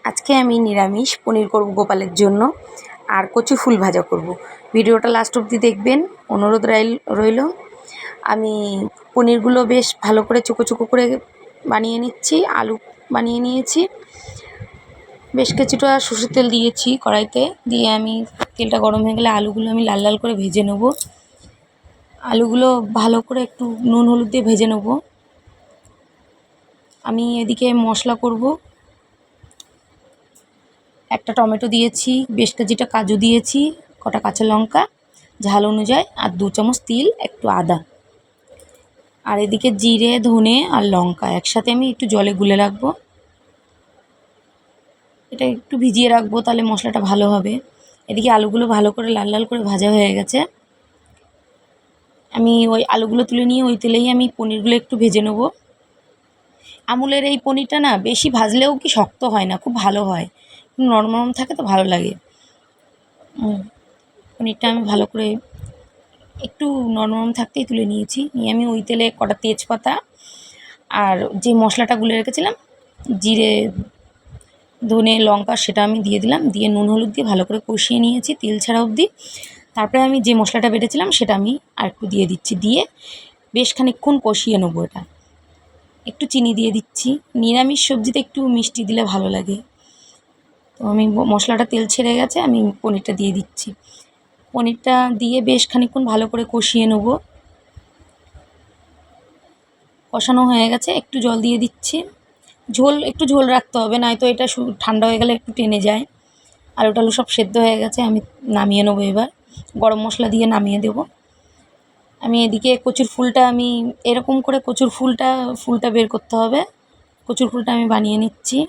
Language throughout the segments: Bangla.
আজকে আমি নিরামিষ পনির করব গোপালের জন্য আর কচু ফুল ভাজা করব। ভিডিওটা লাস্ট অবধি দেখবেন, অনুরোধ রইল। আমি পনিরগুলো বেশ ভালো করে চুকো চুকো করে বানিয়ে নিচ্ছি। আলু বানিয়ে নিয়েছি, বেশ কিছুটা সরষের তেল দিয়েছি কড়াইতে, দিয়ে আমি তেলটা গরম হয়ে গেলে আলুগুলো আমি লাল লাল করে ভেজে নেব। আলুগুলো ভালো করে একটু নুন হলুদ দিয়ে ভেজে নেব। আমি এদিকে মশলা করব। একটা টমেটো দিয়েছি, বেশ কিছুটা কাজু দিয়েছি, কটা কাঁচা লঙ্কা ঝাল অনুযায়ী, আর 2 চামচ তিল, একটু আদা। আর এদিকে জিরে ধনে আর লঙ্কা একসাথে আমি একটু জলে গুলে রাখবো। এটা একটু ভিজিয়ে রাখবো, তাহলে মশলাটা ভালো হবে। এদিকে আলুগুলো ভালো করে লাল লাল করে ভাজা হয়ে গেছে। আমি ওই আলুগুলো তুলে নিয়ে ওই তেলেই আমি পনিরগুলো একটু ভেজে নেব। আমুলের এই পনিরটা না বেশি ভাজলেও কি শক্ত হয় না, খুব ভালো হয়, নরম নরম থাকে তো ভালো লাগে। পনিরটা আমি ভালো করে একটু নরম নরম থাকতেই তুলে নিয়েছি। নিয়ে আমি ওই তেলে কটা তেজপাতা আর যে মশলাটা গুলে রেখেছিলাম জিরে ধনে লঙ্কা, সেটা আমি দিয়ে দিলাম। দিয়ে নুন হলুদ দিয়ে ভালো করে কষিয়ে নিয়েছি তেল ছাড়া অবধি। তারপরে আমি যে মশলাটা বেটেছিলাম সেটা আমি আর একটু দিয়ে দিচ্ছি, দিয়ে বেশ খানিকক্ষণ কষিয়ে নেবো। এটা একটু চিনি দিয়ে দিচ্ছি, নিরামিষ সবজিতে একটু মিষ্টি দিলে ভালো লাগে। তো আমি মশলাটা তেল ছেড়ে গেছে, আমি পনিরটা দিয়ে দিচ্ছি। পনিরটা দিয়ে বেশ খানিকক্ষণ ভালো করে কষিয়ে নেব। কষানো হয়ে গেছে, একটু জল দিয়ে দিচ্ছি। একটু ঝোল রাখতে হবে, নয়তো এটা ঠান্ডা হয়ে গেলে একটু টেনে যায়। আলু টালু সব সেদ্ধ হয়ে গেছে, আমি নামিয়ে নেবো। এবার গরম মশলা দিয়ে নামিয়ে দেব। আমি এদিকে কচুর ফুলটা আমি এরকম করে ফুলটা বের করতে হবে। কচুর ফুলটা আমি বানিয়ে নিচ্ছি।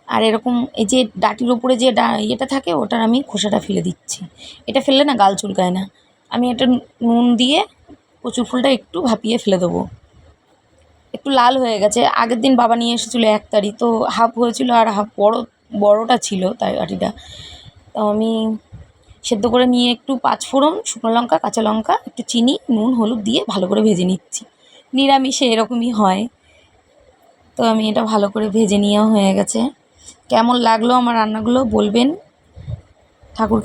আর এরকম এই যে ডাটির ওপরে যে ইয়েটা থাকে, ওটার আমি খোসাটা ফেলে দিচ্ছি। এটা ফেললে না গাল চুলকায় না। আমি এটা নুন দিয়ে কচুর ফুলটা একটু ভাপিয়ে ফেলে দেবো। একটু লাল হয়ে গেছে, আগের দিন বাবা নিয়ে এসেছিলো 1 তারি, তো হাফ হয়েছিল আর হাফ বড়টা ছিল তাই বাটিটা। তো আমি সেদ্ধ করে নিয়ে একটু 5 ফোড়ন, শুকনো লঙ্কা, কাঁচা লঙ্কা, একটু চিনি, নুন হলুদ দিয়ে ভালো করে ভেজে নিচ্ছি। নিরামিষে এরকমই হয়। তো আমি এটা ভালো করে ভেজে নেওয়া হয়ে গেছে। কেমন লাগলো আমার রান্নাগুলো বলবেন। ঠাকুরকে